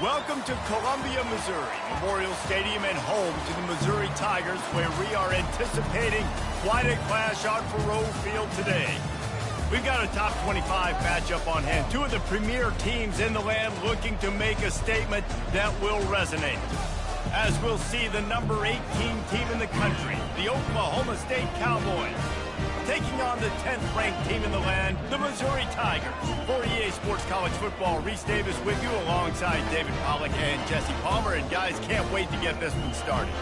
Welcome to Columbia, Missouri, Memorial Stadium and home to the Missouri Tigers, where we are anticipating quite a clash on Faroe Field today. We've got a top 25 matchup on hand. Two of the premier teams in the land looking to make a statement that will resonate. As we'll see the number 18 team in the country, the Oklahoma State Cowboys, taking on the 10th-ranked team in the land, the Missouri Tigers. For EA Sports College Football, Reese Davis with you alongside David Pollack and Jesse Palmer. And guys, can't wait to get this one started.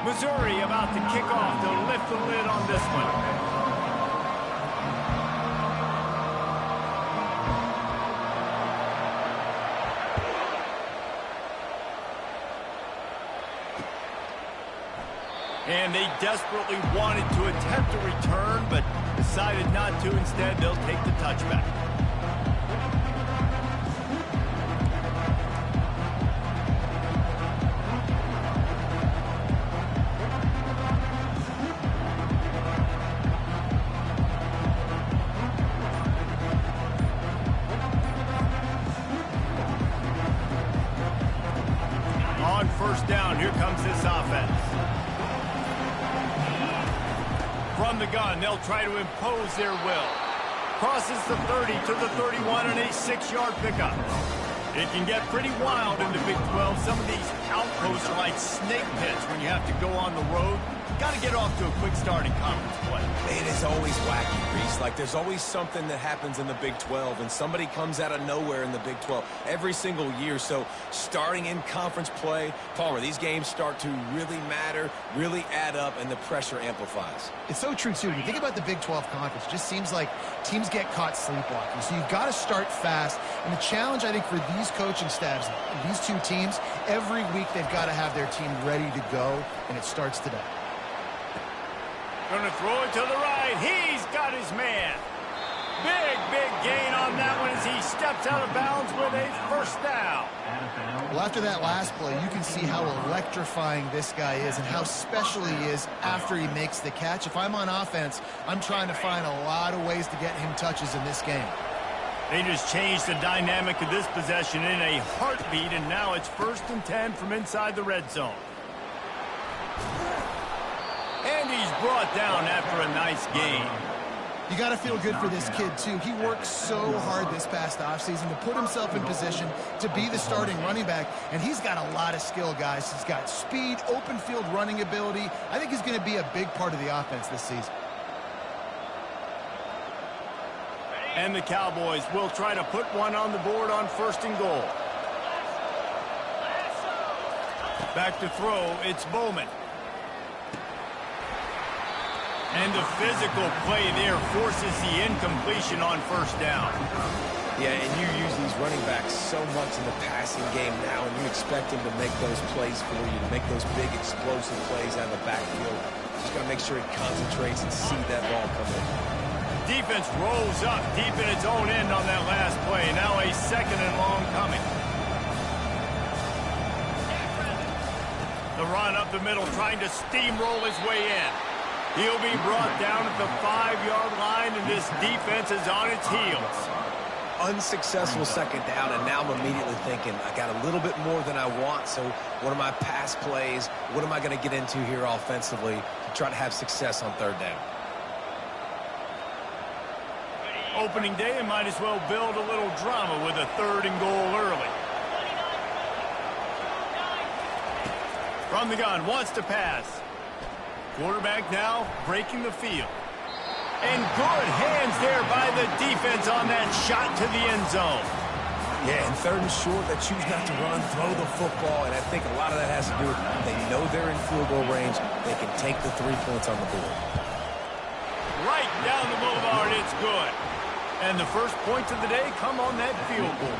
Missouri about to kick off to lift the lid on this one. And they desperately wanted to attempt a return, but decided not to. Instead, they'll take the touchback. First down, here comes this offense. From the gun, they'll try to impose their will. Crosses the 30 to the 31 and a 6-yard pickup. It can get pretty wild in the Big 12. Some of these outposts are like snake pits when you have to go on the road. Got to get off to a quick start in conference play. It is always wacky, Reese. Like, there's always something that happens in the Big 12, and somebody comes out of nowhere in the Big 12 every single year. So, starting in conference play, Palmer, these games start to really matter, really add up, and the pressure amplifies. It's so true, too. When you think about the Big 12 conference, it just seems like teams get caught sleepwalking. So, you've got to start fast. And the challenge, I think, for these coaching staffs, these two teams, every week they've got to have their team ready to go, and it starts today. Going to throw it to the right. He's got his man. Big gain on that one as he steps out of bounds with a first down. Well, after that last play, you can see how electrifying this guy is and how special he is after he makes the catch. If I'm on offense, I'm trying to find a lot of ways to get him touches in this game. They just changed the dynamic of this possession in a heartbeat, and now it's 1st and 10 from inside the red zone. And he's brought down after a nice gain. You got to feel good for this kid, too. He worked so hard this past offseason to put himself in position to be the starting running back, and he's got a lot of skill, guys. He's got speed, open field running ability. I think he's going to be a big part of the offense this season. And the Cowboys will try to put one on the board on 1st and goal. Back to throw, it's Bowman. And the physical play there forces the incompletion on 1st down. Yeah, and you use these running backs so much in the passing game now, and you expect them to make those plays for you, to make those big explosive plays out of the backfield. Just got to make sure he concentrates and see that ball come in. Defense rolls up deep in its own end on that last play. Now a 2nd and long coming. The run up the middle, trying to steamroll his way in. He'll be brought down at the 5-yard line, and this defense is on its heels. Unsuccessful 2nd down, and now I'm immediately thinking, I got a little bit more than I want, so what are my pass plays? What am I going to get into here offensively to try to have success on 3rd down? Opening day, and might as well build a little drama with a 3rd and goal early. From the gun, wants to pass. Quarterback now breaking the field. And good hands there by the defense on that shot to the end zone. Yeah, and 3rd and short, they choose not to run, throw the football, and I think a lot of that has to do with they know they're in field goal range. They can take the 3 points on the board. Right down the boulevard, it's good. And the first points of the day come on that field goal.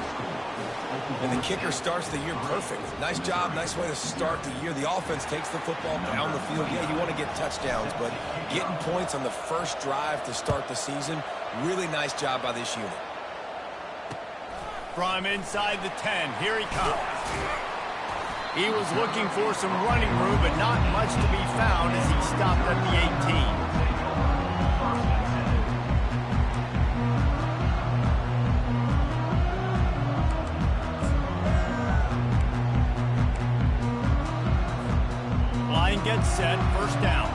And the kicker starts the year perfect. Nice job, nice way to start the year. The offense takes the football down the field. Yeah, you want to get touchdowns, but getting points on the first drive to start the season, really nice job by this unit. From inside the 10, here he comes. He was looking for some running room, but not much to be found as he stopped at the 18. Line gets set, first down.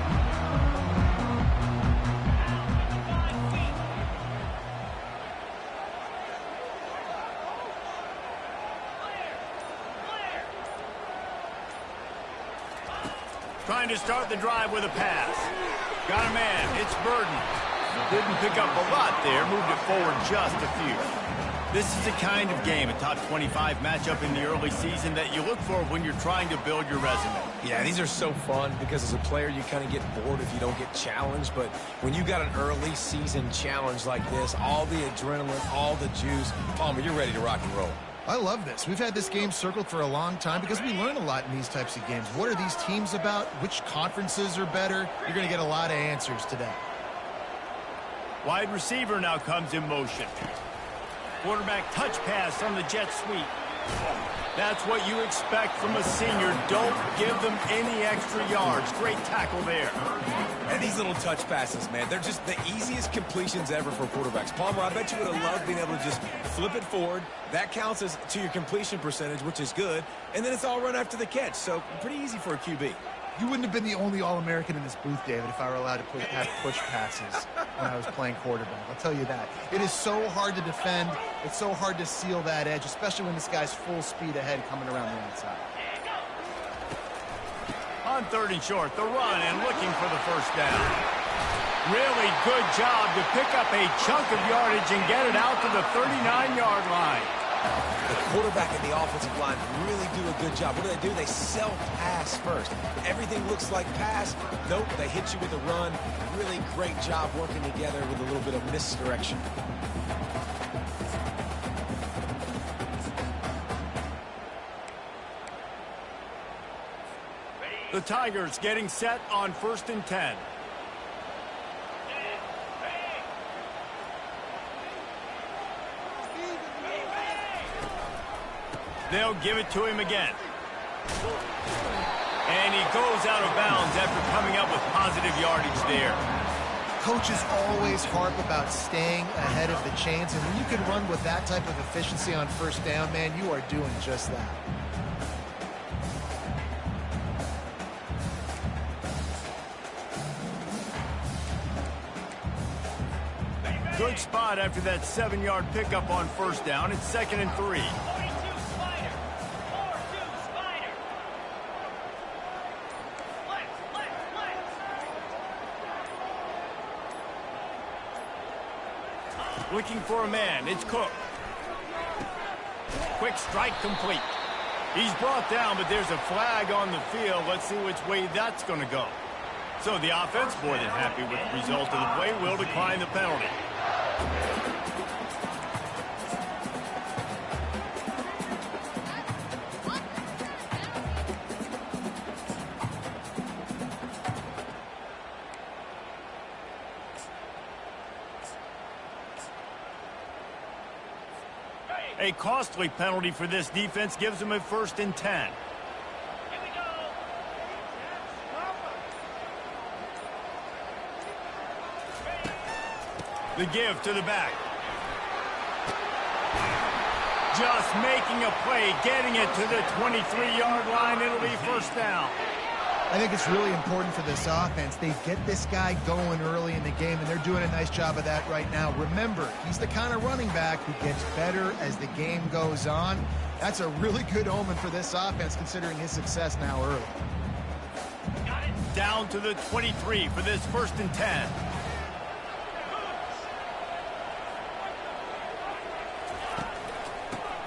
Trying to start the drive with a pass. Got a man, it's Burden. Didn't pick up a lot there, moved it forward just a few. This is the kind of game, a top 25 matchup in the early season that you look for when you're trying to build your resume. Yeah, these are so fun because as a player you kind of get bored if you don't get challenged, but when you got an early season challenge like this, all the adrenaline, all the juice, Palmer, you're ready to rock and roll. I love this. We've had this game circled for a long time because we learn a lot in these types of games. What are these teams about? Which conferences are better? You're going to get a lot of answers today. Wide receiver now comes in motion. Quarterback touch pass on the jet sweep. That's what you expect from a senior. Don't give them any extra yards. Great tackle there. And these little touch passes, man, they're just the easiest completions ever for quarterbacks. Palmer, I bet you would have loved being able to just flip it forward. That counts as to your completion percentage, which is good. And then it's all run after the catch. So pretty easy for a QB. You wouldn't have been the only All-American in this booth, David, if I were allowed to have push passes when I was playing quarterback. I'll tell you that. It is so hard to defend. It's so hard to seal that edge, especially when this guy's full speed ahead coming around the outside. On third and short, the run and looking for the first down. Really good job to pick up a chunk of yardage and get it out to the 39-yard line. The quarterback and the offensive line really do a good job. What do? They self-pass first. Everything looks like pass. Nope, they hit you with a run. Really great job working together with a little bit of misdirection. The Tigers getting set on 1st and 10. They'll give it to him again. And he goes out of bounds after coming up with positive yardage there. Coaches always harp about staying ahead of the chains, and when you can run with that type of efficiency on first down, man, you are doing just that. Good spot after that 7-yard pickup on first down. It's 2nd and 3. Looking for a man. It's Cook. Quick strike complete. He's brought down, but there's a flag on the field. Let's see which way that's going to go. So the offense, more than happy with the result of the play, will decline the penalty. A costly penalty for this defense gives them a 1st and 10. Here we go. The give to the back. Just making a play, getting it to the 23-yard line. It'll be 1st down. I think it's really important for this offense. They get this guy going early in the game, and they're doing a nice job of that right now. Remember, he's the kind of running back who gets better as the game goes on. That's a really good omen for this offense, considering his success now early. Got it. Down to the 23 for this 1st and 10.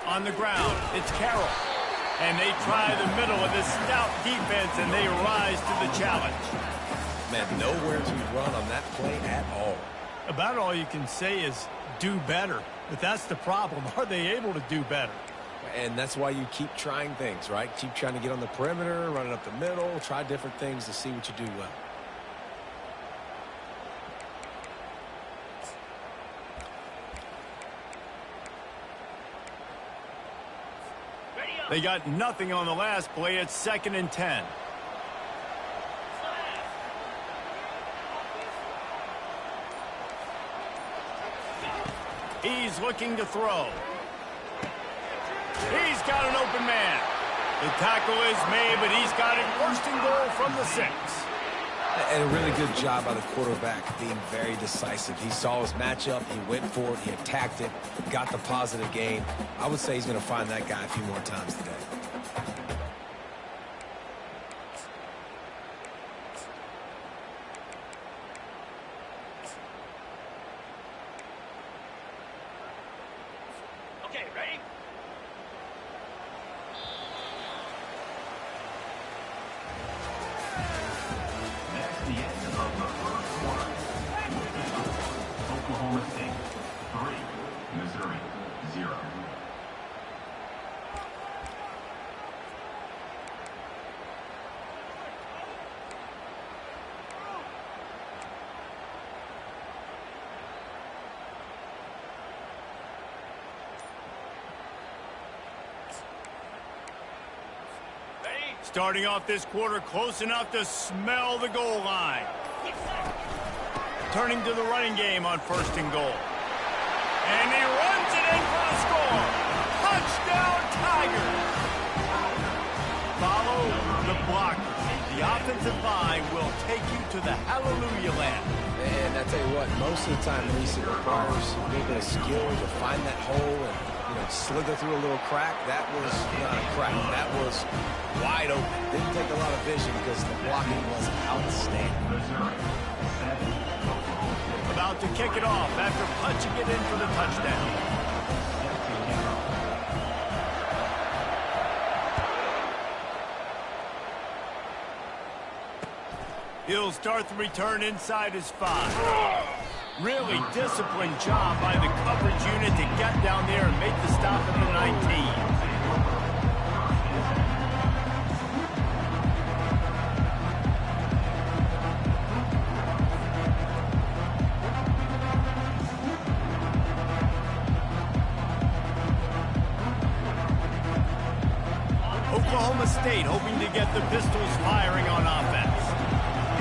On the ground, it's Carroll. And they try the middle of this stout defense, and they rise to the challenge. Man, nowhere to run on that play at all. About all you can say is do better. But that's the problem. Are they able to do better? And that's why you keep trying things, right? Keep trying to get on the perimeter, run it up the middle, try different things to see what you do well. They got nothing on the last play. It's 2nd and 10. He's looking to throw. He's got an open man. The tackle is made, but he's got it 1st and goal from the 6. And a really good job by the quarterback being very decisive. He saw his matchup, he went for it, he attacked it, got the positive gain. I would say he's going to find that guy a few more times today. Okay, ready? That's the end of the first quarter. Oklahoma State 3, Missouri 0. Starting off this quarter close enough to smell the goal line. Turning to the running game on 1st and goal. And he runs it in for the score. Touchdown, Tigers. Follow the blockers. The offensive line will take you to the hallelujah land. And I tell you what, most of the time, Reese, it requires a little bit of skill to find that hole and, you know, slither through a little crack. That was not a crack. That was wide open. Didn't take a lot of vision because the blocking was outstanding. About to kick it off after punching it in for the touchdown. He'll start the return inside his 5. Really disciplined job by the coverage unit to get down there and make the stop at the 19. Oklahoma State hoping to get the Pistols firing on offense.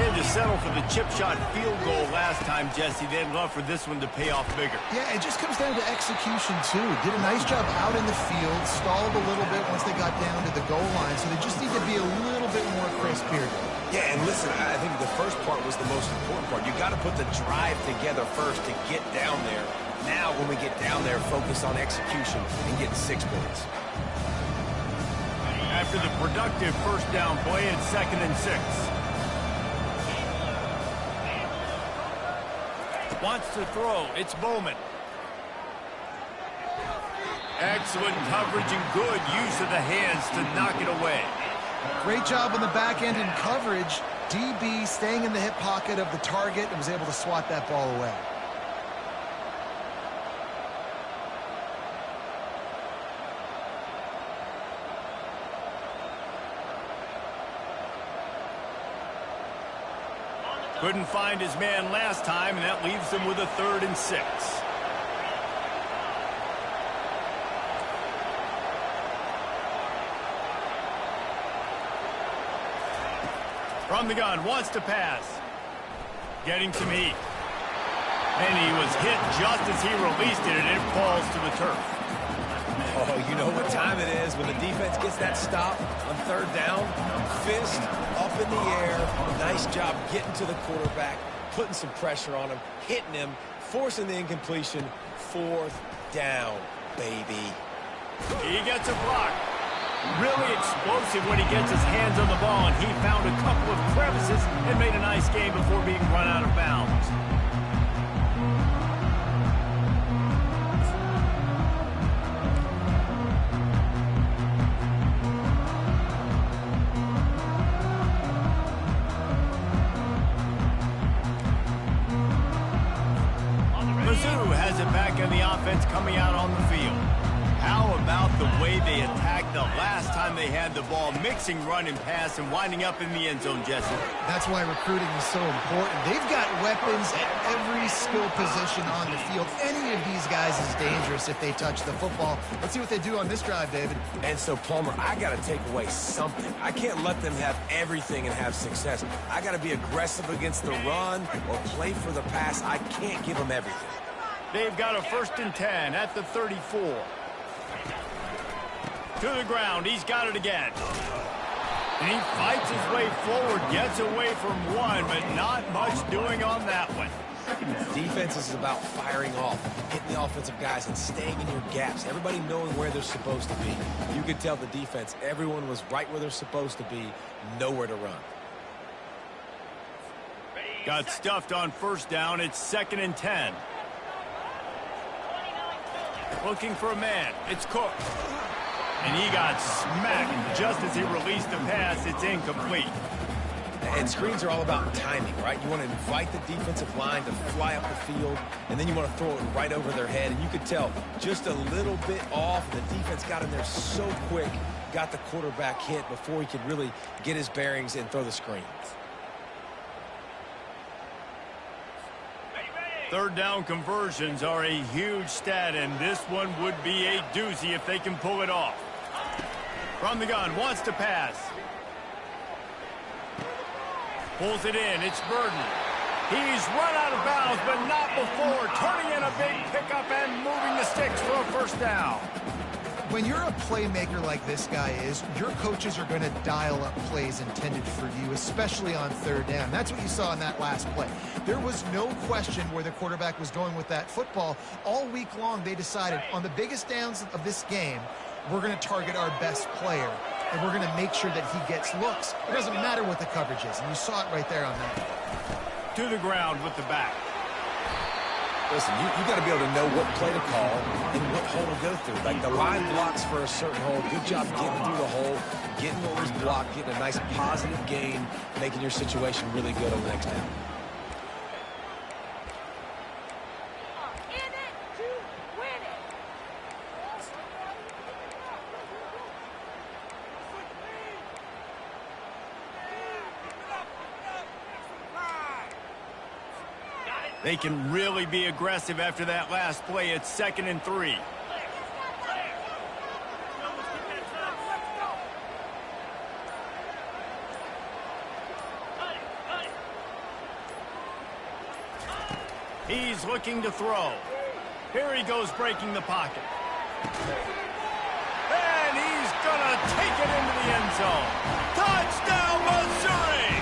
Had to settle for the chip shot field goal last time, Jesse. They'd love for this one to pay off bigger. Yeah, it just comes down to execution, too. Did a nice job out in the field, stalled a little bit once they got down to the goal line, so they just need to be a little bit more crisp here. Yeah, and listen, I think the first part was the most important part. You got to put the drive together first to get down there. Now, when we get down there, focus on execution and getting 6 points. After the productive first down play, it's 2nd and 6. Wants to throw. It's Bowman. Excellent coverage and good use of the hands to knock it away. Great job on the back end in coverage. DB staying in the hip pocket of the target and was able to swat that ball away. Couldn't find his man last time, and that leaves him with a 3rd and 6. From the gun, wants to pass. Getting some heat. And he was hit just as he released it, and it falls to the turf. Oh, you know what time it is when the defense gets that stop on 3rd down. Fist up in the air. Nice job getting to the quarterback, putting some pressure on him, hitting him, forcing the incompletion. 4th down, baby. He gets a block. Really explosive when he gets his hands on the ball, and he found a couple of crevices and made a nice game before being run out of bounds. Mizzou has it back in the offense coming out on the field. How about the way they attacked the last time they had the ball, mixing run and pass and winding up in the end zone, Jesse? That's why recruiting is so important. They've got weapons at every skill position on the field. Any of these guys is dangerous if they touch the football. Let's see what they do on this drive, David. And so, Palmer, I got to take away something. I can't let them have everything and have success. I got to be aggressive against the run or play for the pass. I can't give them everything. They've got a 1st and 10 at the 34. To the ground, he's got it again. And he fights his way forward, gets away from one, but not much doing on that one. Defense is about firing off, hitting the offensive guys, and staying in your gaps. Everybody knowing where they're supposed to be. You could tell the defense, everyone was right where they're supposed to be, nowhere to run. Got stuffed on 1st down. It's 2nd and 10. Looking for a man. It's Cook. And he got smacked just as he released the pass. It's incomplete. And screens are all about timing, right? You want to invite the defensive line to fly up the field, and then you want to throw it right over their head. And you could tell just a little bit off. The defense got in there so quick, got the quarterback hit before he could really get his bearings and throw the screen. 3rd down conversions are a huge stat, and this one would be a doozy if they can pull it off. From the gun, wants to pass. Pulls it in, it's Burden. He's run out of bounds, but not before turning in a big pickup and moving the sticks for a 1st down. When you're a playmaker like this guy is, your coaches are going to dial up plays intended for you, especially on 3rd down. That's what you saw in that last play. There was no question where the quarterback was going with that football. All week long, they decided on the biggest downs of this game, we're going to target our best player, and we're going to make sure that he gets looks. It doesn't matter what the coverage is, and you saw it right there on that. To the ground with the back. Listen, you got to be able to know what play to call and what hole to go through. Like the line blocks for a certain hole. Good job getting through the hole, getting what was blocked, getting a nice positive gain, making your situation really good on the next down. They can really be aggressive after that last play. It's 2nd and 3. He's looking to throw. Here he goes, breaking the pocket. And he's going to take it into the end zone. Touchdown, Missouri!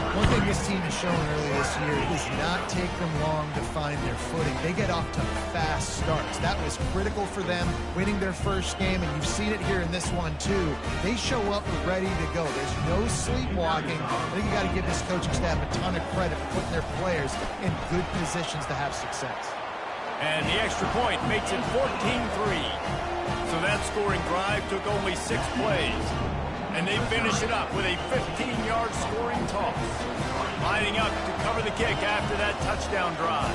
One thing this team has shown early this year, it does not take them long to find their footing. They get off to fast starts. That was critical for them, winning their 1st game, and you've seen it here in this one too. They show up ready to go. There's no sleepwalking. I think you got to give this coaching staff a ton of credit for putting their players in good positions to have success. And the extra point makes it 14-3. So that scoring drive took only 6 plays. And they finish it up with a 15-yard scoring toss. Lining up to cover the kick after that touchdown drive.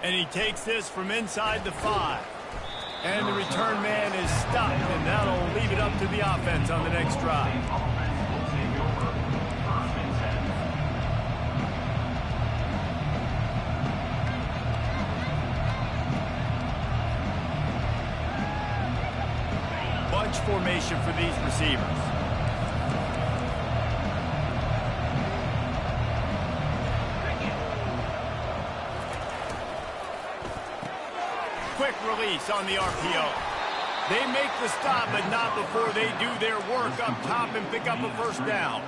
And he takes this from inside the 5. And the return man is stopped, and that'll leave it up to the offense on the next drive. Bunch formation for these receivers. Quick release on the RPO. They make the stop, but not before they do their work up top and pick up a 1st down.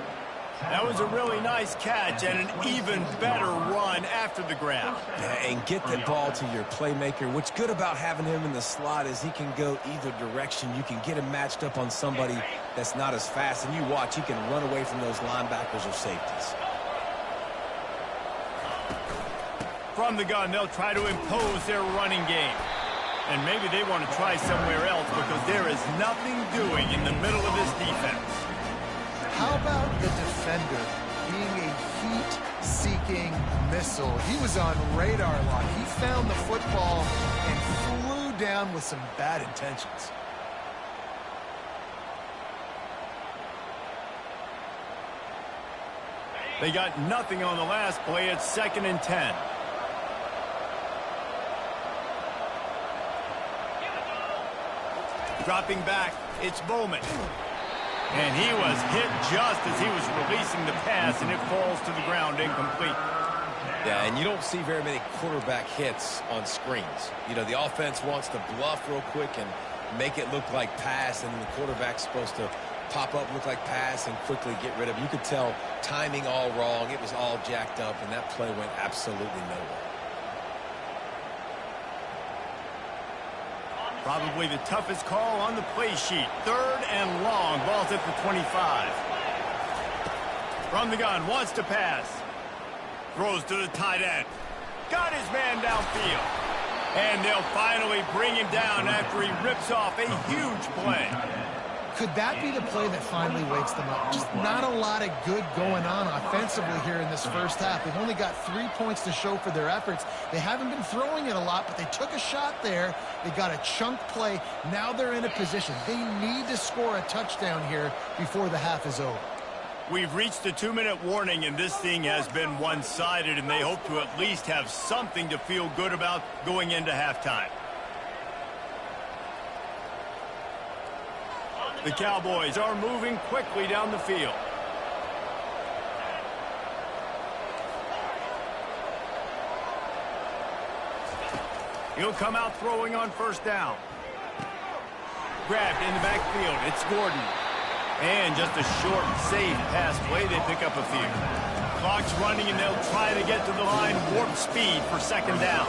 That was a really nice catch and an even better run after the grab. And get the ball to your playmaker. What's good about having him in the slot is he can go either direction. You can get him matched up on somebody that's not as fast, and you watch, he can run away from those linebackers or safeties. From the gun, they'll try to impose their running game. And maybe they want to try somewhere else because there is nothing doing in the middle of this defense. How about the defender being a heat-seeking missile. He was on radar lock. He found the football and flew down with some bad intentions. They got nothing on the last play. It's 2nd and 10. Dropping back, it's Bowman. And he was hit just as he was releasing the pass, and it falls to the ground incomplete. Yeah, and you don't see very many quarterback hits on screens. You know, the offense wants to bluff real quick and make it look like pass, and the quarterback's supposed to pop up, look like pass, and quickly get rid of it. You could tell timing all wrong. It was all jacked up, and that play went absolutely nowhere. Probably the toughest call on the play sheet. 3rd and long. Ball's at the 25. From the gun, wants to pass. Throws to the tight end. Got his man downfield. And they'll finally bring him down after he rips off a huge play. Could that be the play that finally wakes them up? Just not a lot of good going on offensively here in this first half. They've only got 3 points to show for their efforts. They haven't been throwing it a lot, but they took a shot there. They got a chunk play. Now they're in a position. They need to score a touchdown here before the half is over. We've reached the 2-minute warning, and this thing has been one-sided, and they hope to at least have something to feel good about going into halftime. The Cowboys are moving quickly down the field. He'll come out throwing on 1st down. Grabbed in the backfield. It's Gordon. And just a short, safe pass play. They pick up a few. Clock's running, and they'll try to get to the line warp speed for 2nd down.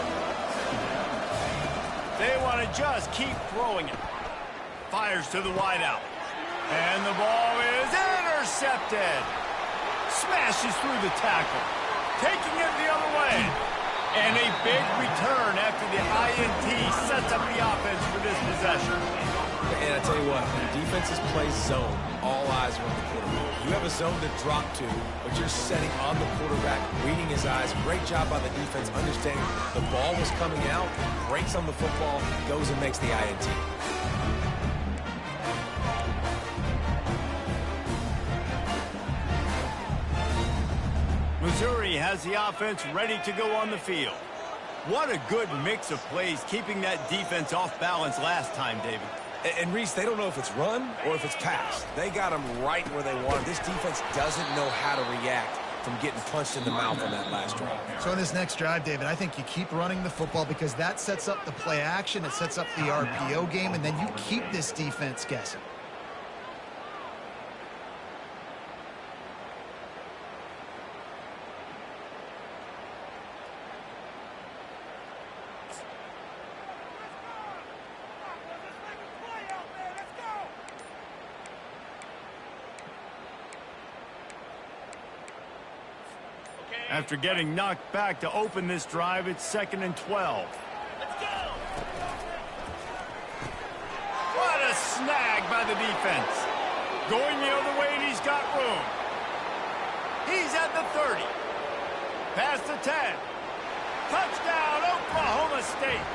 They want to just keep throwing it. Fires to the wideout. And the ball is intercepted. Smashes through the tackle. Taking it the other way. And a big return after the INT sets up the offense for this possession. And I tell you what, defenses play zone. All eyes are on the quarterback. You have a zone to drop to, but you're setting on the quarterback, reading his eyes. Great job by the defense, understanding the ball was coming out, breaks on the football, goes and makes the INT. Missouri has the offense ready to go on the field. What a good mix of plays, keeping that defense off balance last time, David. And Reese, they don't know if it's run or if it's pass. They got them right where they want them. This defense doesn't know how to react from getting punched in the mouth on that last drive. So in this next drive, David, I think you keep running the football because that sets up the play action, it sets up the RPO game, and then you keep this defense guessing. After getting knocked back to open this drive, it's 2nd and 12. Let's go! What a snag by the defense. Going the other way, and he's got room. He's at the 30. Past the 10. Touchdown, Oklahoma State.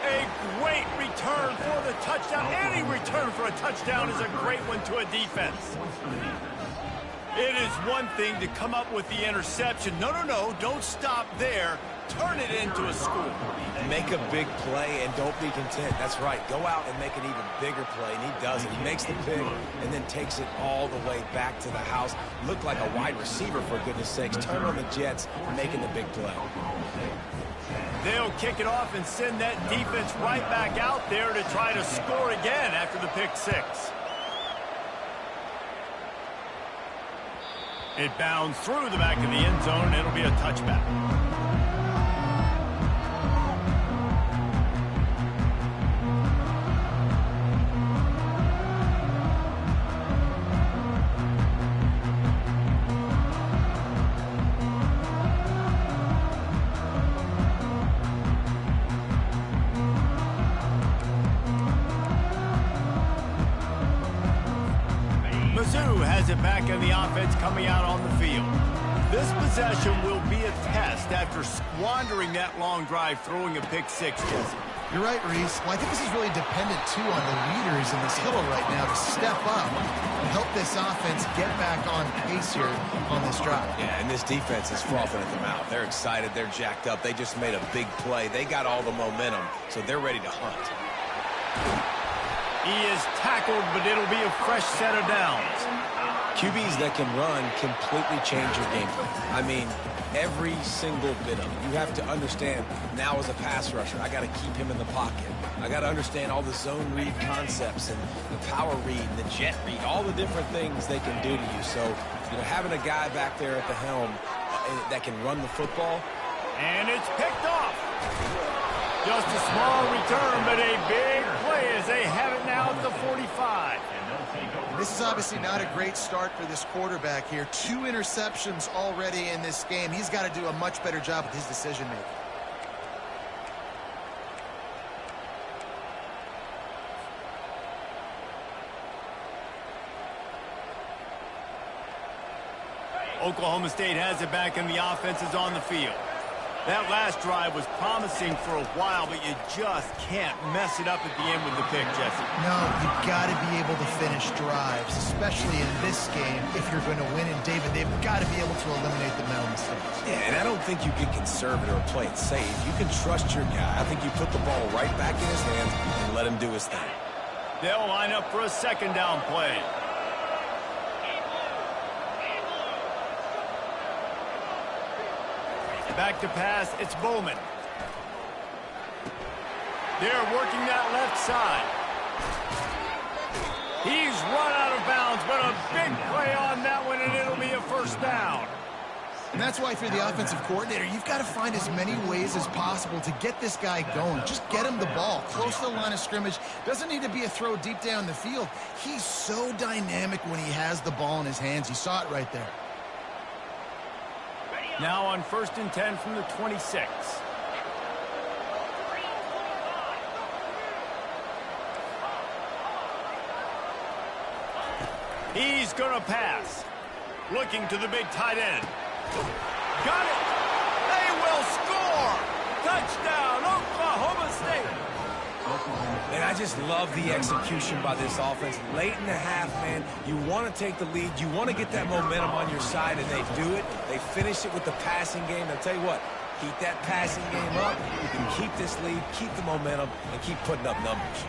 A great return for the touchdown. Any return for a touchdown is a great one to a defense. It is one thing to come up with the interception. No, don't stop there. Turn it into a score. Make a big play and don't be content. That's right. Go out and make an even bigger play, and he does it. He makes the pick and then takes it all the way back to the house. Looked like a wide receiver, for goodness sakes. Turn on the Jets, making the big play. They'll kick it off and send that defense right back out there to try to score again after the pick six. It bounds through the back of the end zone, and it'll be a touchback. Mizzou has it back in the offense coming out on the field. This possession will be a test after squandering that long drive throwing a pick six, Jesse. You're right, Reese. Well, I think this is really dependent, too, on the leaders in this huddle right now to step up and help this offense get back on pace here on this drive. Yeah, and this defense is frothing at the mouth. They're excited. They're jacked up. They just made a big play. They got all the momentum, so they're ready to hunt. He is tackled, but it'll be a fresh set of downs. QBs that can run completely change your game plan. I mean, every single bit of it. You have to understand, now as a pass rusher, I got to keep him in the pocket. I got to understand all the zone read concepts and the power read and the jet read, all the different things they can do to you. So, having a guy back there at the helm that can run the football. And it's picked off. Just a small return, but a big play as they have it now at the 45. This is obviously not a great start for this quarterback here. 2 interceptions already in this game. He's got to do a much better job with his decision-making. Oklahoma State has it back, and the offense is on the field. That last drive was promising for a while, but you just can't mess it up at the end with the pick, Jesse. No, you've got to be able to finish drives, especially in this game if you're going to win. And, David, they've got to be able to eliminate the mental mistakes. Yeah, and I don't think you get conservative or play it safe. You can trust your guy. I think you put the ball right back in his hands and let him do his thing. They'll line up for a second down play. Back to pass, it's Bowman. They're working that left side. He's run out of bounds, but a big play on that one, and it'll be a first down. And that's why, if you're the offensive coordinator, you've got to find as many ways as possible to get this guy going. Just get him the ball close to the line of scrimmage. Doesn't need to be a throw deep down the field. He's so dynamic when he has the ball in his hands. You saw it right there. Now on 1st and 10 from the 26. He's going to pass. Looking to the big tight end. Got it. They will score. Touchdown, Oklahoma State. And I just love the execution by this offense. Late in the half, man, you want to take the lead. You want to get that momentum on your side, and they do it. They finish it with the passing game. I'll tell you what, keep that passing game up. You can keep this lead, keep the momentum, and keep putting up numbers.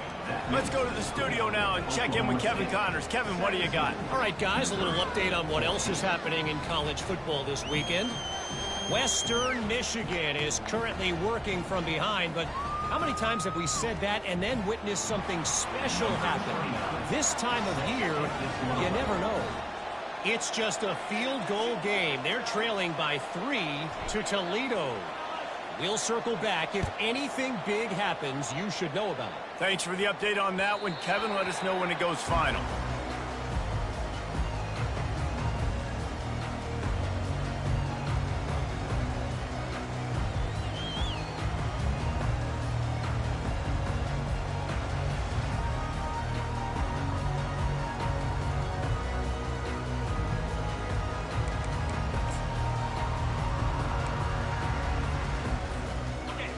Let's go to the studio now and check in with Kevin Connors. Kevin, what do you got? All right, guys, a little update on what else is happening in college football this weekend. Western Michigan is currently working from behind, but how many times have we said that and then witnessed something special happen? This time of year, you never know. It's just a field goal game. They're trailing by 3 to Toledo. We'll circle back. If anything big happens, you should know about it. Thanks for the update on that one, Kevin. Let us know when it goes final.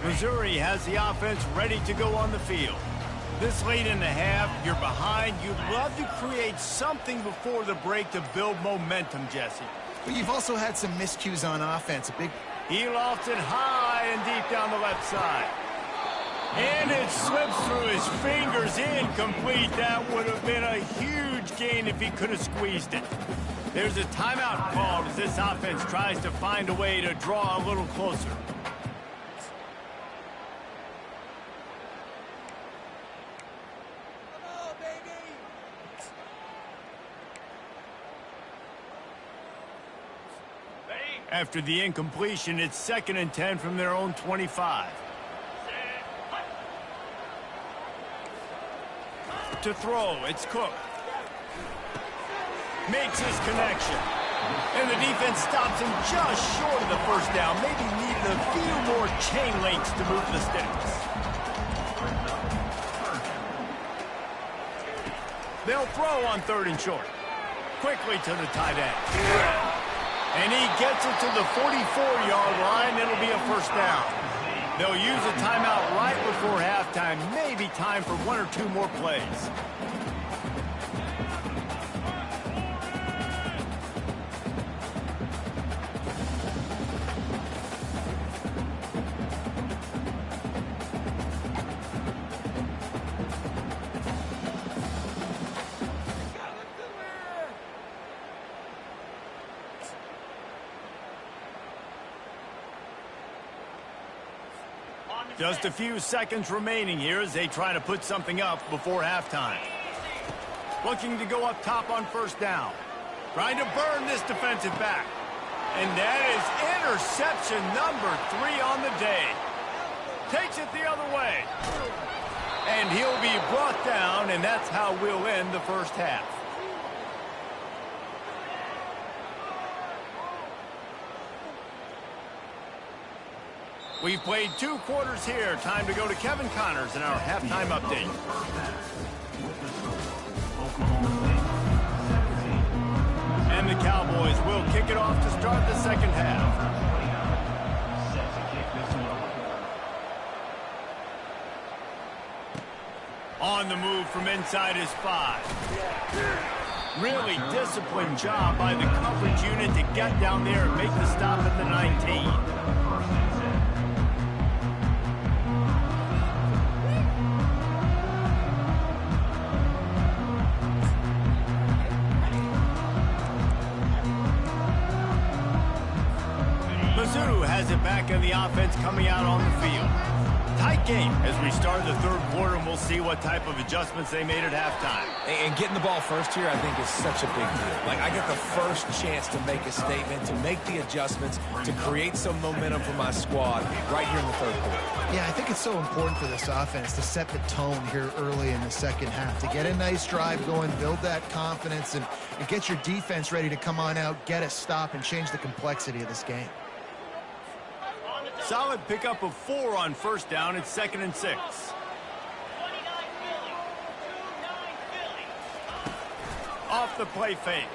Missouri has the offense ready to go on the field. This late in the half, you're behind. You'd love to create something before the break to build momentum, Jesse. But you've also had some miscues on offense. He lofts it high and deep down the left side. And it slips through his fingers, incomplete. That would have been a huge gain if he could have squeezed it. There's a timeout called as this offense tries to find a way to draw a little closer. After the incompletion, it's 2nd and 10 from their own 25. To throw, it's Cook. Makes his connection. And the defense stops him just short of the first down. Maybe needed a few more chain links to move the sticks. They'll throw on 3rd and short. Quickly to the tight end. And he gets it to the 44-yard line. It'll be a first down. They'll use a timeout right before halftime. Maybe time for one or two more plays. Just a few seconds remaining here as they try to put something up before halftime. Looking to go up top on first down. Trying to burn this defensive back. And that is interception number 3 on the day. Takes it the other way. And he'll be brought down, and that's how we'll end the first half. We've played 2 quarters here. Time to go to Kevin Connors in our halftime update. And the Cowboys will kick it off to start the second half. On the move from inside his 5. Really disciplined job by the coverage unit to get down there and make the stop at the 19. Has it back in the offense coming out on the field. Tight game as we start the third quarter, and we'll see what type of adjustments they made at halftime. And getting the ball first here, I think, is such a big deal. Like, I get the first chance to make a statement, to make the adjustments, to create some momentum for my squad right here in the third quarter. Yeah, I think it's so important for this offense to set the tone here early in the second half, to get a nice drive going, build that confidence, and get your defense ready to come on out, get a stop, and change the complexity of this game. Solid pickup of 4 on first down. It's 2nd and 6. Off the play fake.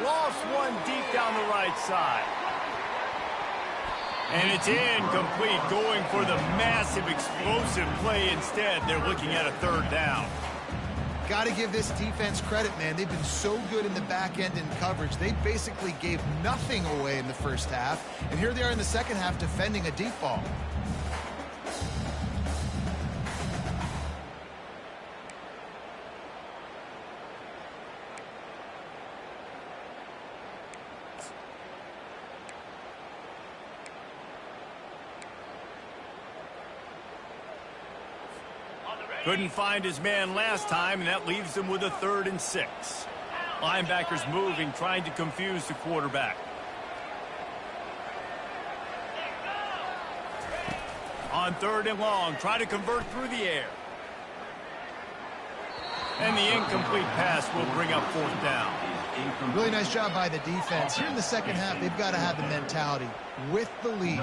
Lost one deep down the right side. And it's incomplete, going for the massive explosive play instead. They're looking at a 3rd down. Got to give this defense credit, man. They've been so good in the back end in coverage. They basically gave nothing away in the first half, and here they are in the second half defending a deep ball. Couldn't find his man last time, and that leaves him with a 3rd and 6. Linebackers moving, trying to confuse the quarterback. On 3rd and long, try to convert through the air. And the incomplete pass will bring up 4th down. Really nice job by the defense. Here in the second half, they've got to have the mentality with the lead.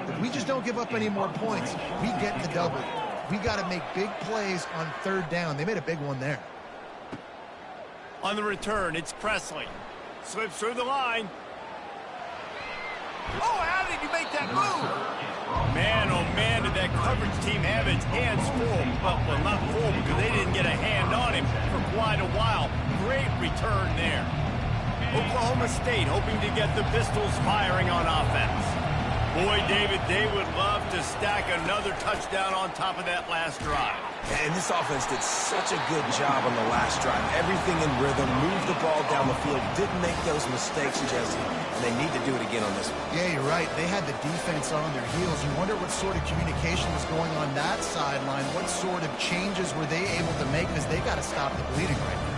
If we just don't give up any more points, we get the double. We got to make big plays on 3rd down. They made a big one there. On the return, it's Presley. Slips through the line. Oh, how did you make that move? Man, oh man, did that coverage team have its hands full. Well, not full because they didn't get a hand on him for quite a while. Great return there. Oklahoma State hoping to get the Pistols firing on offense. Boy, David, they would love to stack another touchdown on top of that last drive. And this offense did such a good job on the last drive. Everything in rhythm, moved the ball down the field, didn't make those mistakes, Jesse, and they need to do it again on this one. Yeah, you're right. They had the defense on their heels. You wonder what sort of communication was going on that sideline. What sort of changes were they able to make, because they got to stop the bleeding right now.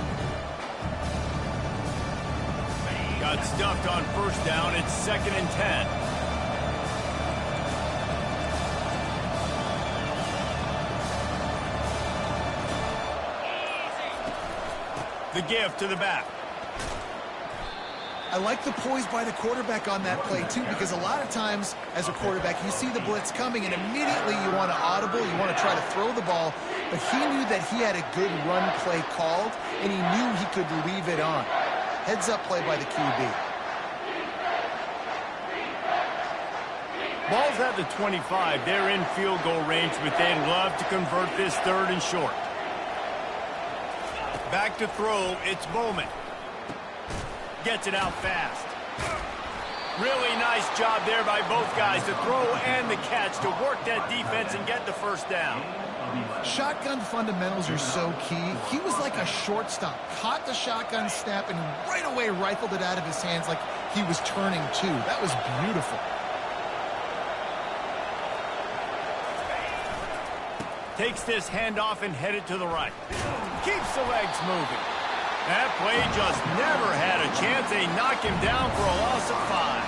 Got stuffed on first down. It's 2nd and 10. The give to the back. I like the poise by the quarterback on that play, too, because a lot of times as a quarterback, you see the blitz coming, and immediately you want to audible, you want to try to throw the ball, but he knew that he had a good run play called, and he knew he could leave it on. Heads-up play by the QB. Ball's at the 25. They're in field goal range, but they'd love to convert this 3rd and short. Back to throw. It's Bowman. Gets it out fast. Really nice job there by both guys to throw and the catch to work that defense and get the first down. Shotgun fundamentals are so key. He was like a shortstop. Caught the shotgun snap and right away rifled it out of his hands like he was turning too. That was beautiful. Takes this handoff and headed to the right. Keeps the legs moving. That play just never had a chance. They knock him down for a loss of 5.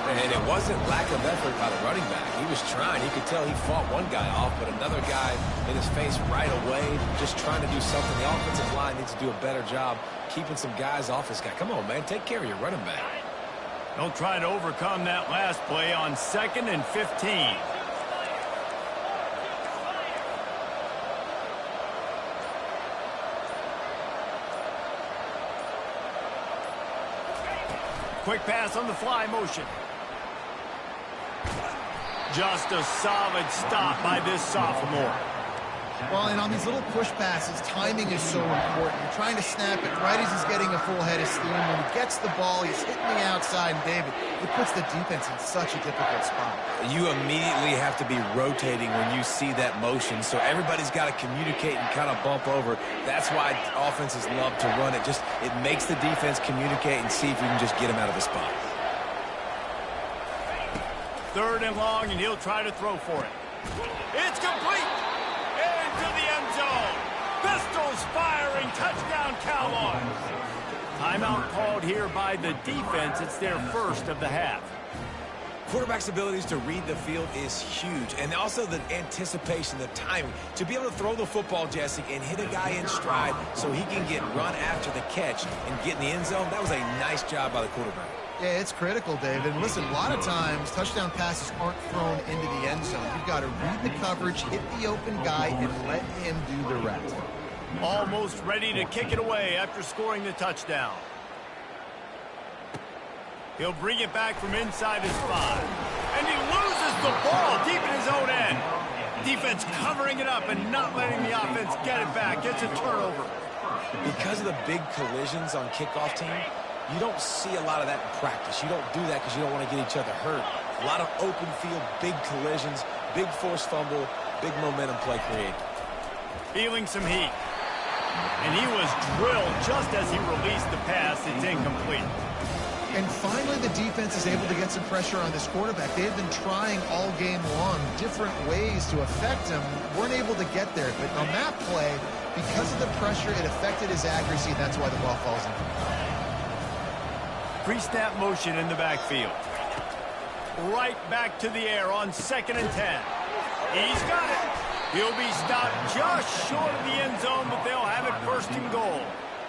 And it wasn't lack of effort by the running back. He was trying. He could tell he fought one guy off, but another guy in his face right away, just trying to do something. The offensive line needs to do a better job keeping some guys off his guy. Come on, man. Take care of your running back. They'll try to overcome that last play on 2nd and 15. Quick pass on the fly motion. Just a solid stop by this sophomore. Well, and on these little push passes, timing is so important. You're trying to snap it right as he's getting a full head of steam. When he gets the ball, he's hitting the outside, and David, it puts the defense in such a difficult spot. You immediately have to be rotating when you see that motion, so everybody's got to communicate and kind of bump over. That's why offenses love to run it. It makes the defense communicate and see if you can just get him out of the spot. 3rd and long, and he'll try to throw for it. It's complete! Into the end zone. Pistols firing. Touchdown, Cowboys. Timeout called here by the defense. It's their first of the half. Quarterback's abilities to read the field is huge, and also the anticipation, the timing. To be able to throw the football, Jesse, and hit a guy in stride so he can get run after the catch and get in the end zone, that was a nice job by the quarterback. Yeah, it's critical, David. And listen, a lot of times, touchdown passes aren't thrown into the end zone. You've got to read the coverage, hit the open guy, and let him do the rest. Almost ready to kick it away after scoring the touchdown. He'll bring it back from inside his 5. And he loses the ball deep in his own end. Defense covering it up and not letting the offense get it back. Gets a turnover. Because of the big collisions on kickoff team, you don't see a lot of that in practice. You don't do that because you don't want to get each other hurt. A lot of open field, big collisions, big forced fumble, big momentum play created. Feeling some heat. And he was drilled just as he released the pass. It's incomplete. And finally, the defense is able to get some pressure on this quarterback. They've been trying all game long different ways to affect him. Weren't able to get there. But on that play, because of the pressure, it affected his accuracy, and that's why the ball falls in. Pre-snap motion in the backfield. Right back to the air on 2nd and 10. He's got it. He'll be stopped just short of the end zone, but they'll have it 1st and goal.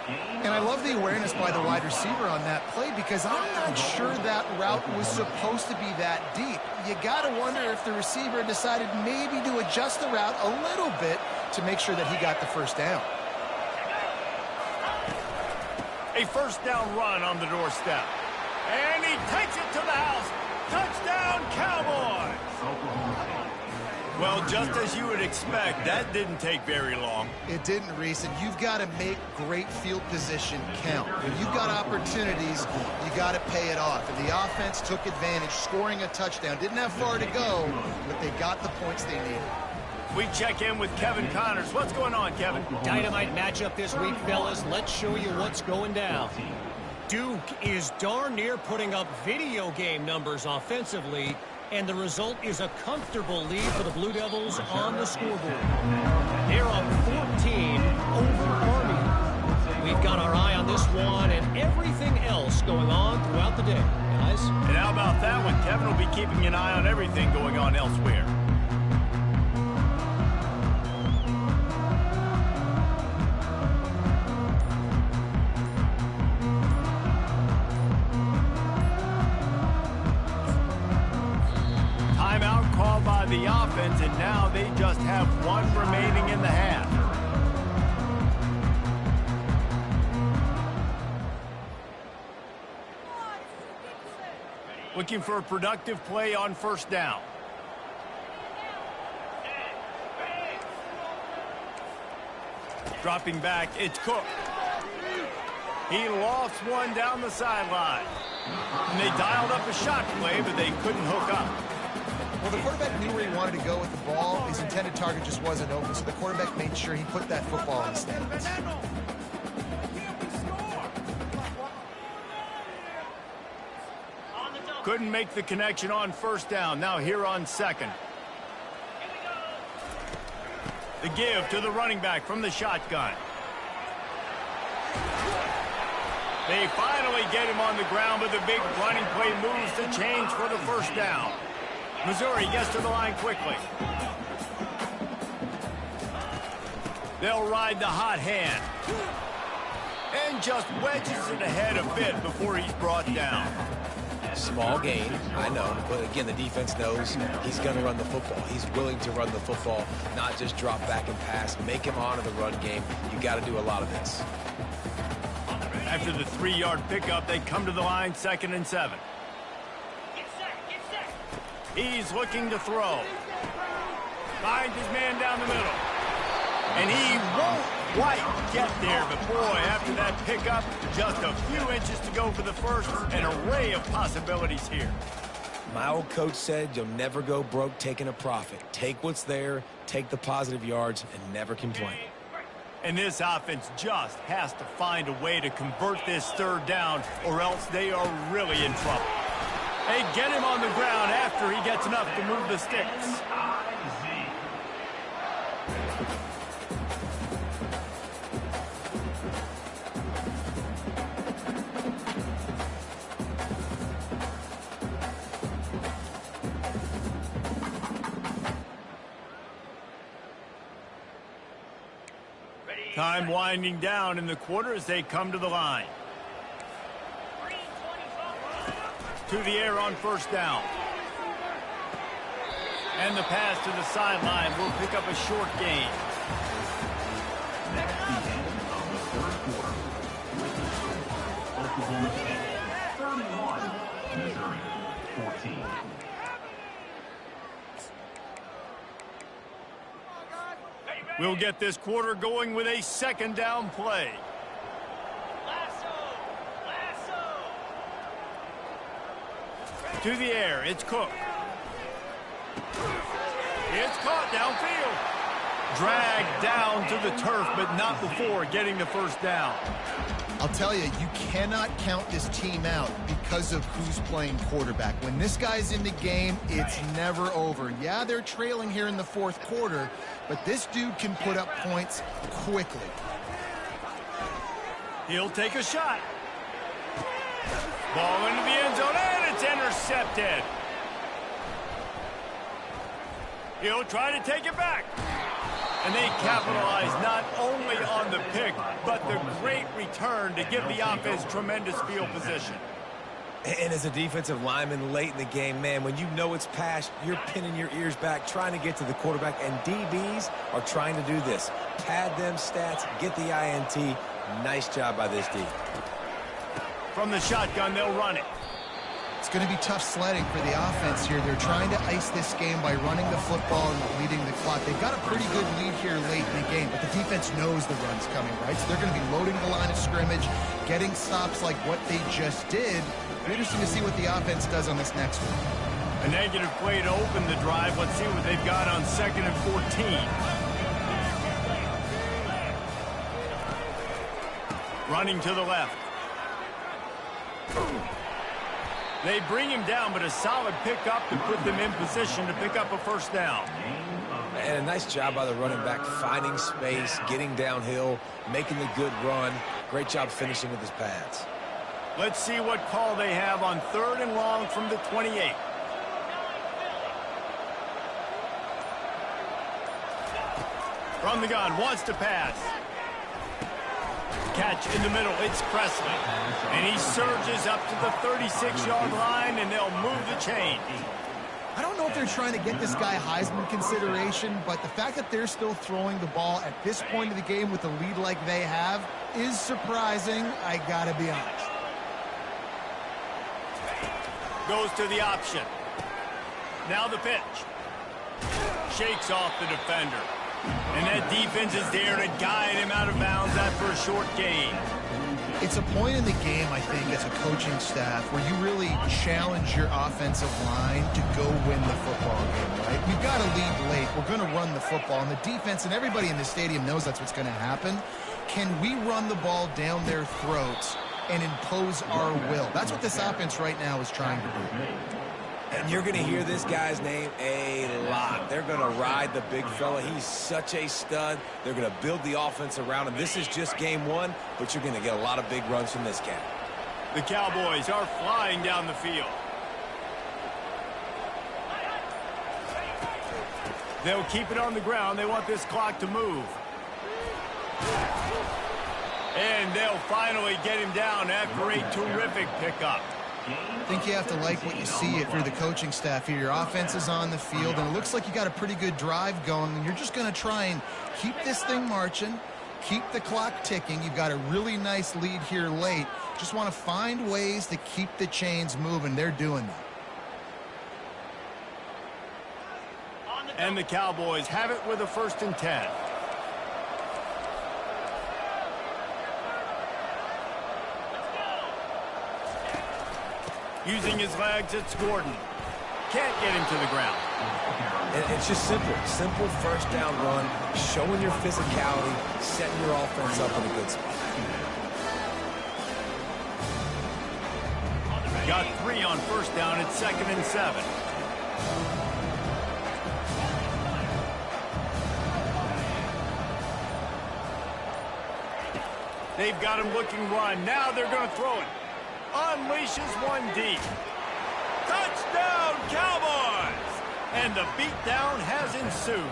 And I love the awareness by the wide receiver on that play because I'm not sure that route was supposed to be that deep. You got to wonder if the receiver decided maybe to adjust the route a little bit to make sure that he got the first down. A 1st down run on the doorstep. And he takes it to the house. Touchdown, Cowboys! Well, just as you would expect, that didn't take very long. It didn't, Reese, and you've got to make great field position count. When you've got opportunities, you got to pay it off. And the offense took advantage, scoring a touchdown. Didn't have far to go, but they got the points they needed. We check in with Kevin Connors. What's going on, Kevin? Dynamite matchup this week, fellas. Let's show you what's going down. Duke is darn near putting up video game numbers offensively, and the result is a comfortable lead for the Blue Devils on the scoreboard. They're up 14 over Army. We've got our eye on this one and everything else going on throughout the day, guys. And how about that one? Kevin will be keeping an eye on everything going on elsewhere. Timeout called by the offense, and now they just have one remaining in the half. Looking for a productive play on first down. Dropping back, it's Cook. He lost one down the sideline. And they dialed up a shot play, but they couldn't hook up. Well, the quarterback knew where he wanted to go with the ball. His intended target just wasn't open, so the quarterback made sure he put that football in the stands. Couldn't make the connection on first down. Now here on second. The give to the running back from the shotgun. They finally get him on the ground, but the big running play moves the chains for the first down. Missouri gets to the line quickly. They'll ride the hot hand. And just wedges it ahead a bit before he's brought down. Small gain, I know, but again, the defense knows he's going to run the football. He's willing to run the football, not just drop back and pass. Make him honor the run game. You got to do a lot of this. After the 3-yard pickup, they come to the line, 2nd and 7. He's looking to throw. Finds his man down the middle. And he won't quite get there, but boy, after that pickup, just a few inches to go for the first. An array of possibilities here. My old coach said you'll never go broke taking a profit. Take what's there, take the positive yards, and never complain. And this offense just has to find a way to convert this third down, or else they are really in trouble. They get him on the ground after he gets enough to move the sticks. Time winding down in the quarter as they come to the line. To the air on first down. And the pass to the sideline will pick up a short gain. That's the end of the third quarter. Oklahoma State 31, Missouri 14. We'll get this quarter going with a second down play. To the air, it's Cook. It's caught downfield. Dragged down to the turf, but not before getting the first down. I'll tell you, you cannot count this team out because of who's playing quarterback. When this guy's in the game, it's never over. Yeah, they're trailing here in the fourth quarter, but this dude can put up points quickly. He'll take a shot. Ball into the end zone, and it's intercepted. He'll try to take it back. And they capitalize not only on the pick, but the great return to give the offense tremendous field position. And as a defensive lineman late in the game, man, when you know it's past, you're pinning your ears back, trying to get to the quarterback, and DBs are trying to do this. Pad them stats, get the INT. Nice job by this D. From the shotgun, they'll run it. It's going to be tough sledding for the offense here. They're trying to ice this game by running the football and leading the clock. They've got a pretty good lead here late in the game, but the defense knows the run's coming, right? So they're going to be loading the line of scrimmage, getting stops like what they just did. Interesting to see what the offense does on this next one. A negative play to open the drive. Let's see what they've got on 2nd and 14. Running to the left. They bring him down, but a solid pickup to put them in position to pick up a first down. And a nice job by the running back, finding space, getting downhill, making the good run. Great job finishing with his pads. Let's see what call they have on 3rd and long from the 28. From the gun, wants to pass. Catch in the middle, it's Presley. And he surges up to the 36-yard line, and they'll move the chain. I don't know if they're trying to get this guy Heisman consideration, but the fact that they're still throwing the ball at this point of the game with a lead like they have is surprising, I gotta be honest. Goes to the option. Now the pitch. Shakes off the defender. And that defense is there to guide him out of bounds after a short gain. It's a point in the game, I think, as a coaching staff where you really challenge your offensive line to go win the football game, right? We've got to lead late. We're going to run the football. And the defense and everybody in the stadium knows that's what's going to happen. Can we run the ball down their throats and impose our will? That's what this offense right now is trying to do. And you're going to hear this guy's name a lot. They're going to ride the big fella. He's such a stud. They're going to build the offense around him. This is just game one, but you're going to get a lot of big runs from this cat. The Cowboys are flying down the field. They'll keep it on the ground. They want this clock to move. And they'll finally get him down after a terrific pickup. I think you have to like what you see if you're the coaching staff here. Your offense is on the field, and it looks like you got a pretty good drive going, and you're just going to try and keep this thing marching, keep the clock ticking. You've got a really nice lead here late. Just want to find ways to keep the chains moving. They're doing that. And the Cowboys have it with a 1st and 10. Using his legs, it's Gordon. Can't get him to the ground. It's just simple. Simple first down run, showing your physicality, setting your offense up in a good spot. Got 3 on 1st down. It's 2nd and 7. They've got him looking run. Now they're going to throw it. Unleashes one deep. Touchdown, Cowboys! And the beatdown has ensued.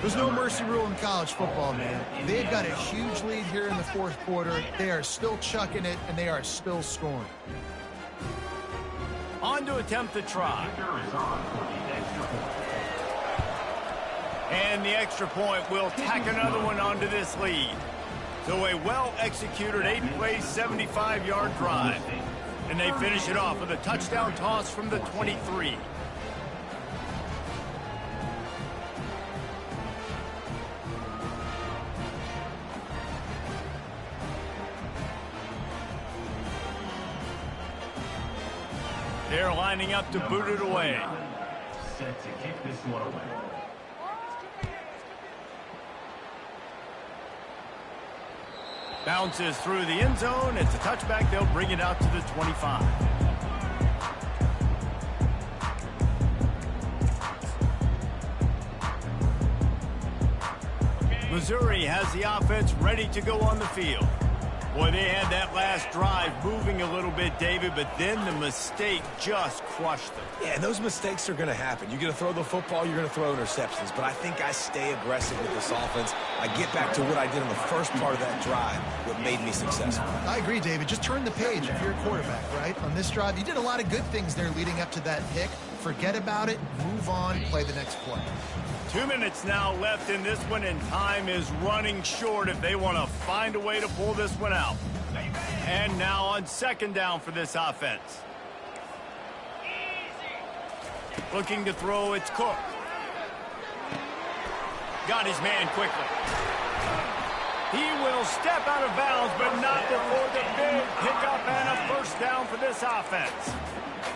There's no mercy rule in college football, man. They've got a huge lead here in the 4th quarter. They are still chucking it, and they are still scoring. On to attempt the try. And the extra point will tack another one onto this lead. So a well-executed 8-play, 75-yard drive. And they finish it off with a touchdown toss from the 23. They're lining up to boot it away. Set to kick this one away. Bounces through the end zone. It's a touchback. They'll bring it out to the 25. Missouri has the offense ready to go on the field. Boy, they had that last drive moving a little bit, David, but then the mistake just crushed them. Yeah, and those mistakes are going to happen. You're going to throw the football, you're going to throw interceptions. But I think I stay aggressive with this offense. I get back to what I did in the first part of that drive, what made me successful. I agree, David. Just turn the page if you're a quarterback, right? On this drive, you did a lot of good things there leading up to that pick. Forget about it, move on, play the next play. 2 minutes now left in this one, and time is running short if they want to find a way to pull this one out. And now on 2nd down for this offense. Looking to throw, it's Cook. Got his man quickly. He will step out of bounds, but not before the big pickup and a 1st down for this offense.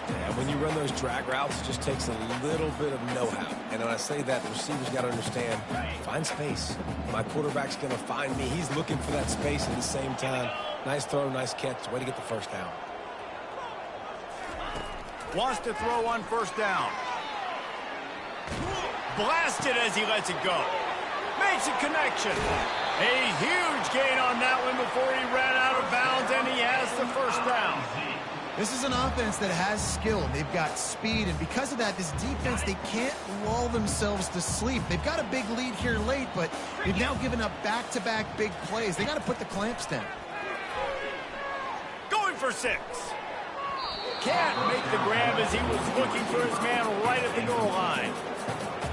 And when you run those drag routes, it just takes a little bit of know-how. And when I say that, the receivers got to understand, find space. My quarterback's going to find me. He's looking for that space at the same time. Nice throw, nice catch. Way to get the 1st down. Wants to throw on 1st down. Blasted as he lets it go. Makes a connection. A huge gain on that one before he ran out of bounds, and he has the 1st down. This is an offense that has skill. They've got speed, and because of that, this defense, they can't lull themselves to sleep. They've got a big lead here late, but they've now given up back-to-back big plays. They got to put the clamps down. Going for 6. Can't make the grab as he was looking for his man right at the goal line.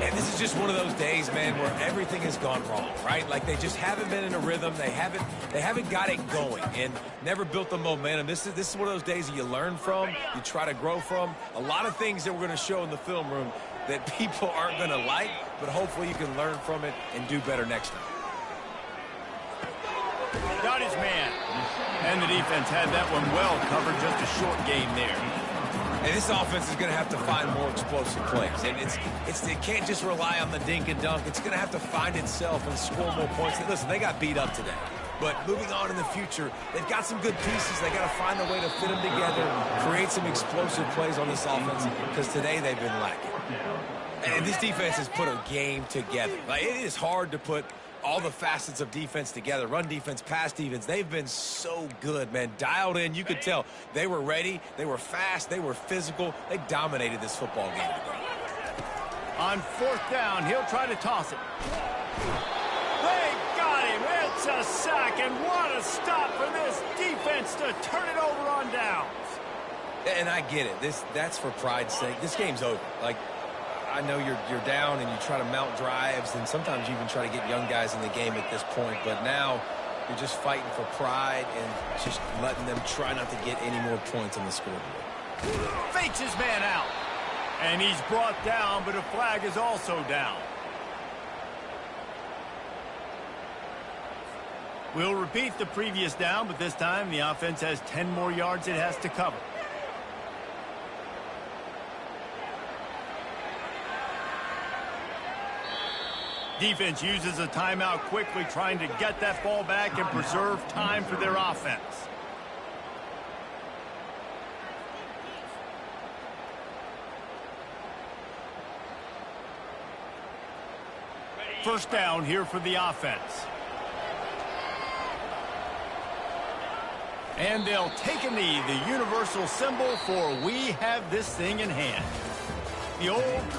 And this is just one of those days, man, where everything has gone wrong, right? Like they just haven't been in a rhythm. They haven't got it going and never built the momentum. This is one of those days that you learn from, you try to grow from. A lot of things that we're going to show in the film room that people aren't going to like, but hopefully you can learn from it and do better next time. Got his man. And the defense had that one well covered. Just a short game there. And this offense is going to have to find more explosive plays. And it can't just rely on the dink and dunk. It's going to have to find itself and score more points. And listen, they got beat up today. But moving on in the future, they've got some good pieces. They got to find a way to fit them together, create some explosive plays on this offense, because today they've been lacking. And this defense has put a game together. Like, it is hard to put all the facets of defense together. Run defense, pass defense. They've been so good, man. Dialed in. You could tell they were ready. They were fast. They were physical. They dominated this football game today. On fourth down, he'll try to toss it. They got him. It's a sack, and what a stop for this defense to turn it over on downs. And I get it. That's for pride's sake. This game's over. Like, I know you're down and you try to mount drives, and sometimes you even try to get young guys in the game at this point. But now you're just fighting for pride and just letting them try not to get any more points on the scoreboard. Fakes his man out. And he's brought down, but a flag is also down. We'll repeat the previous down, but this time the offense has 10 more yards it has to cover. Defense uses a timeout quickly, trying to get that ball back and preserve time for their offense. First down here for the offense. And they'll take a knee, the universal symbol for we have this thing in hand. The old